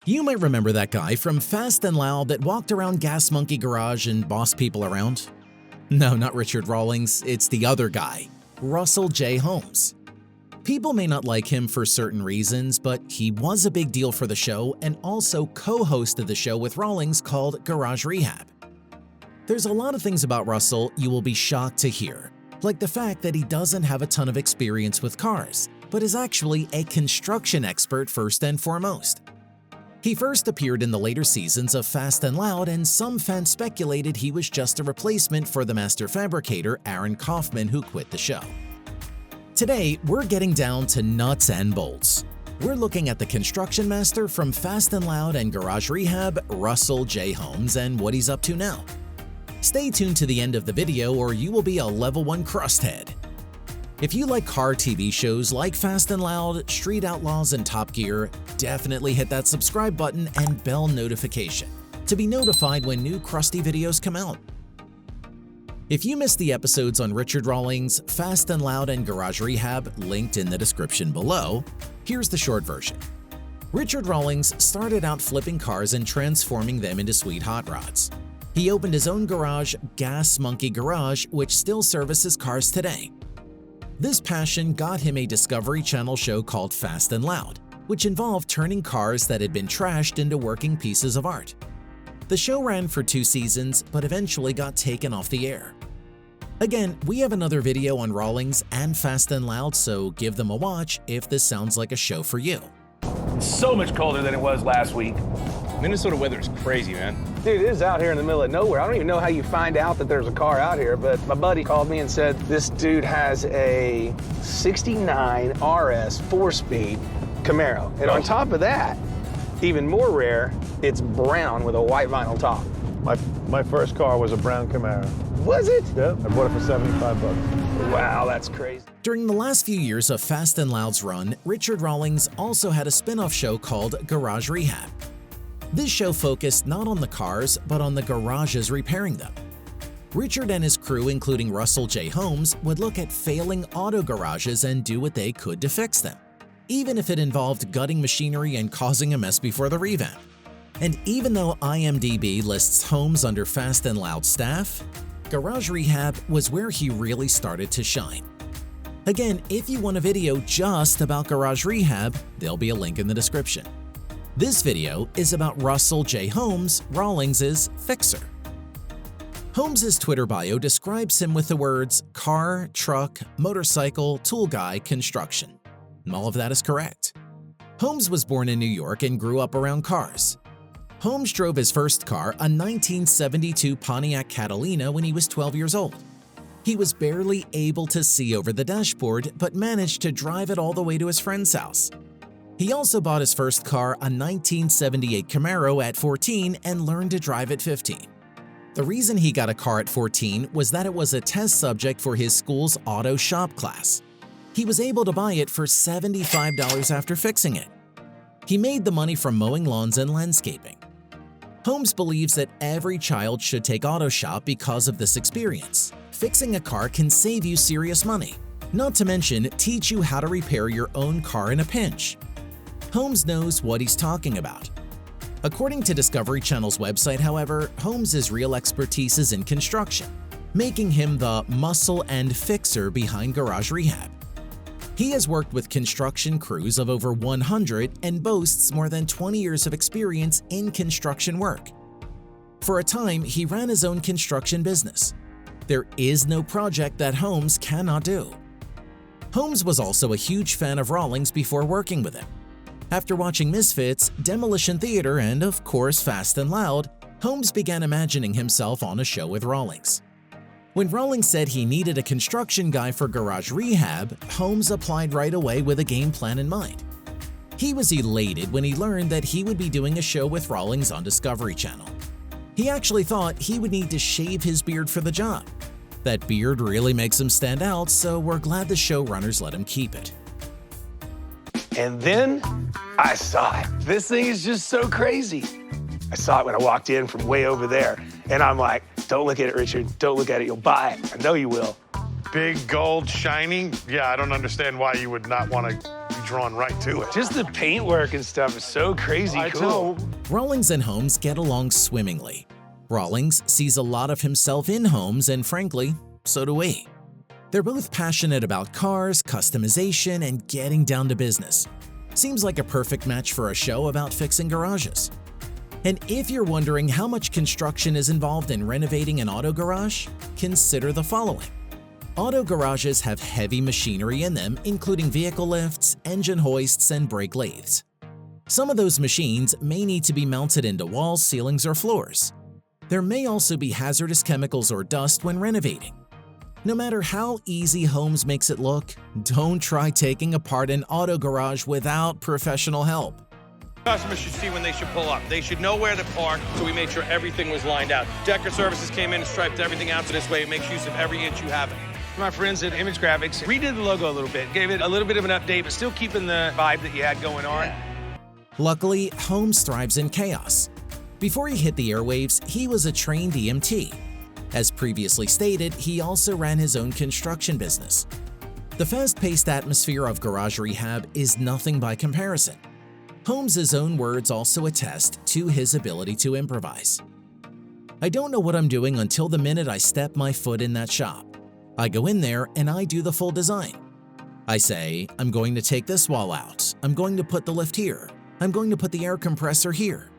You might remember that guy from Fast and Loud that walked around Gas Monkey Garage and bossed people around. No, not Richard Rawlings, it's the other guy, Russell J Holmes. People may not like him for certain reasons, but he was a big deal for the show and also co-hosted the show with Rawlings called Garage Rehab. There's a lot of things about Russell you will be shocked to hear, like the fact that he doesn't have a ton of experience with cars, but is actually a construction expert first and foremost. He first appeared in the later seasons of Fast and Loud, and some fans speculated he was just a replacement for the master fabricator Aaron Kaufman, who quit the show. Today, we're getting down to nuts and bolts. We're looking at the construction master from Fast and Loud and Garage Rehab, Russell J Holmes, and what he's up to now. Stay tuned to the end of the video or you will be a level 1 crust head. If you like car TV shows like Fast and Loud, Street Outlaws, and Top Gear, definitely hit that subscribe button and bell notification to be notified when new crusty videos come out. If you missed the episodes on Richard Rawlings, Fast and Loud, and Garage Rehab linked in the description below, here's the short version. Richard Rawlings started out flipping cars and transforming them into sweet hot rods. He opened his own garage, Gas Monkey Garage, which still services cars today. This passion got him a Discovery Channel show called Fast and Loud, which involved turning cars that had been trashed into working pieces of art. The show ran for 2 seasons, but eventually got taken off the air. Again, we have another video on Rawlings and Fast and Loud, so give them a watch if this sounds like a show for you. It's so much colder than it was last week. Minnesota weather is crazy, man. Dude, it is out here in the middle of nowhere. I don't even know how you find out that there's a car out here, but my buddy called me and said this dude has a 69 RS 4-speed Camaro. And on top of that, even more rare, it's brown with a white vinyl top. My first car was a brown Camaro. Was it? Yeah, I bought it for 75 bucks. Wow, that's crazy. During the last few years of Fast and Loud's run, Richard Rawlings also had a spin-off show called Garage Rehab. This show focused not on the cars, but on the garages repairing them. Richard and his crew, including Russell J Holmes, would look at failing auto garages and do what they could to fix them, even if it involved gutting machinery and causing a mess before the revamp. And even though IMDb lists Holmes under Fast and Loud staff, Garage Rehab was where he really started to shine. Again, if you want a video just about Garage Rehab, there'll be a link in the description. This video is about Russell J Holmes, Rawlings' fixer. Holmes' Twitter bio describes him with the words car, truck, motorcycle, tool guy, construction. All of that is correct. Holmes was born in New York and grew up around cars. Holmes drove his first car, a 1972 Pontiac Catalina, when he was 12 years old. He was barely able to see over the dashboard, but managed to drive it all the way to his friend's house. He also bought his first car, a 1978 Camaro, at 14 and learned to drive at 15. The reason he got a car at 14 was that it was a test subject for his school's auto shop class. He was able to buy it for $75 after fixing it. He made the money from mowing lawns and landscaping. Holmes believes that every child should take auto shop because of this experience. Fixing a car can save you serious money, not to mention teach you how to repair your own car in a pinch. Holmes knows what he's talking about. According to Discovery Channel's website, however, Holmes' real expertise is in construction, making him the muscle and fixer behind Garage Rehab. He has worked with construction crews of over 100 and boasts more than 20 years of experience in construction work. For a time, he ran his own construction business. There is no project that Holmes cannot do. Holmes was also a huge fan of Rawlings before working with him. After watching Misfits, Demolition Theater, and of course Fast and Loud, Holmes began imagining himself on a show with Rawlings. When Rawlings said he needed a construction guy for Garage Rehab, Holmes applied right away with a game plan in mind. He was elated when he learned that he would be doing a show with Rawlings on Discovery Channel. He actually thought he would need to shave his beard for the job. That beard really makes him stand out, so we're glad the showrunners let him keep it. And then I saw it. This thing is just so crazy. I saw it when I walked in from way over there, and I'm like, don't look at it, Richard. Don't look at it. You'll buy it. I know you will. Big, gold, shiny. Yeah, I don't understand why you would not want to drawn right to it. Just the paintwork and stuff is so crazy cool. Rawlings and Holmes get along swimmingly. Rawlings sees a lot of himself in Holmes, and frankly, so do we. They're both passionate about cars, customization, and getting down to business. Seems like a perfect match for a show about fixing garages. And if you're wondering how much construction is involved in renovating an auto garage, consider the following. Auto garages have heavy machinery in them, including vehicle lifts, engine hoists, and brake lathes. Some of those machines may need to be mounted into walls, ceilings, or floors. There may also be hazardous chemicals or dust when renovating. No matter how easy Holmes makes it look, don't try taking apart an auto garage without professional help. Customers should see when they should pull up. They should know where to park, so we made sure everything was lined out. Decker Services came in and striped everything out, so this way it makes use of every inch you have it. My friends at Image Graphics redid the logo a little bit, gave it a little bit of an update, but still keeping the vibe that you had going on. Luckily, Holmes thrives in chaos. Before he hit the airwaves, he was a trained EMT. As previously stated, he also ran his own construction business. The fast-paced atmosphere of garage rehab is nothing by comparison. Holmes' own words also attest to his ability to improvise. I don't know what I'm doing until the minute I step my foot in that shop. I go in there and I do the full design. I say, I'm going to take this wall out, I'm going to put the lift here, I'm going to put the air compressor here.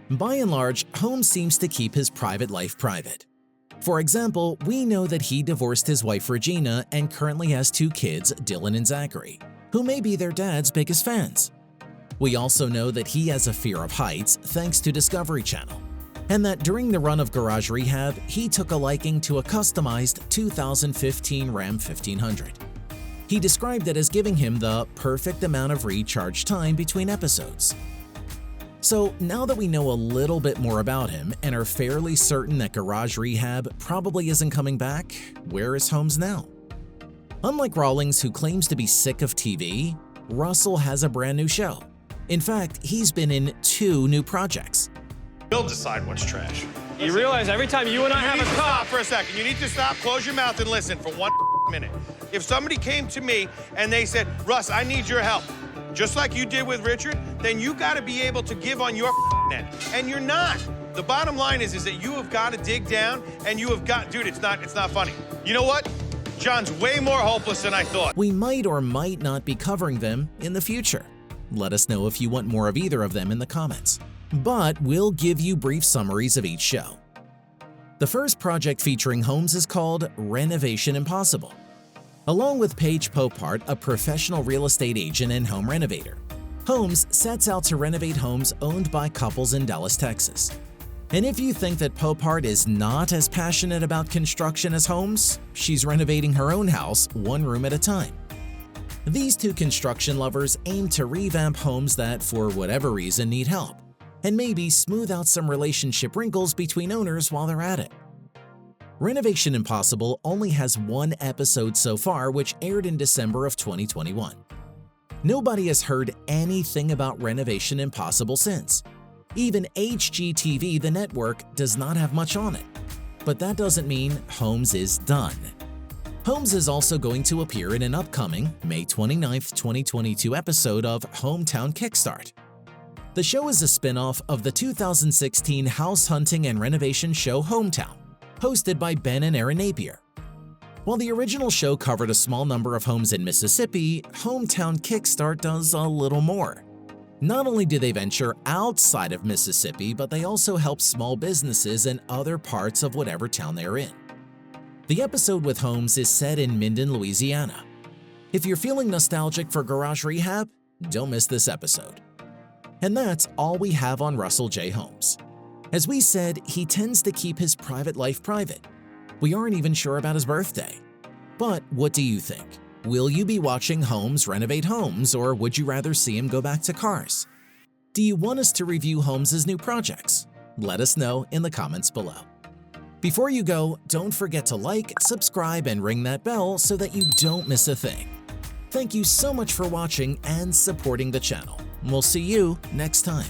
By and large, Holmes seems to keep his private life private. For example, we know that he divorced his wife Regina and currently has 2 kids, Dylan and Zachary, who may be their dad's biggest fans. We also know that he has a fear of heights thanks to Discovery Channel, and that during the run of Garage Rehab, he took a liking to a customized 2015 Ram 1500. He described it as giving him the perfect amount of recharge time between episodes. So now that we know a little bit more about him and are fairly certain that Garage Rehab probably isn't coming back, where is Holmes now? Unlike Rawlings, who claims to be sick of TV, Russell has a brand new show. In fact, he's been in 2 new projects. We'll decide what's trash. You realize every time you and I have a Stop for a second. You need to stop, close your mouth, and listen for 1 minute. If somebody came to me and they said, Russ, I need your help, just like you did with Richard, then you got to be able to give on your end. And you're not. The bottom line is that you have got to dig down, and you have got, dude, it's not funny. You know what? John's way more hopeless than I thought. We might or might not be covering them in the future. Let us know if you want more of either of them in the comments. But we'll give you brief summaries of each show. The first project featuring Holmes is called Renovation Impossible. Along with Paige Popart, a professional real estate agent and home renovator, Holmes sets out to renovate homes owned by couples in Dallas, Texas. And if you think that Popart is not as passionate about construction as Holmes, she's renovating her own house 1 room at a time. These 2 construction lovers aim to revamp homes that, for whatever reason, need help, and maybe smooth out some relationship wrinkles between owners while they're at it. Renovation Impossible only has 1 episode so far, which aired in December of 2021. Nobody has heard anything about Renovation Impossible since. Even HGTV, the network, does not have much on it. But that doesn't mean Holmes is done. Holmes is also going to appear in an upcoming May 29, 2022 episode of Hometown Kickstart. The show is a spin-off of the 2016 house hunting and renovation show Hometown, hosted by Ben and Aaron Napier. While the original show covered a small number of homes in Mississippi, Hometown Kickstart does a little more. Not only do they venture outside of Mississippi, but they also help small businesses in other parts of whatever town they are in. The episode with Holmes is set in Minden, Louisiana. If you're feeling nostalgic for Garage Rehab, don't miss this episode. And that's all we have on Russell J Holmes. As we said, he tends to keep his private life private. We aren't even sure about his birthday. But what do you think? Will you be watching Holmes renovate homes, or would you rather see him go back to cars? Do you want us to review Holmes' new projects? Let us know in the comments below. Before you go, don't forget to like, subscribe, and ring that bell so that you don't miss a thing. Thank you so much for watching and supporting the channel. We'll see you next time.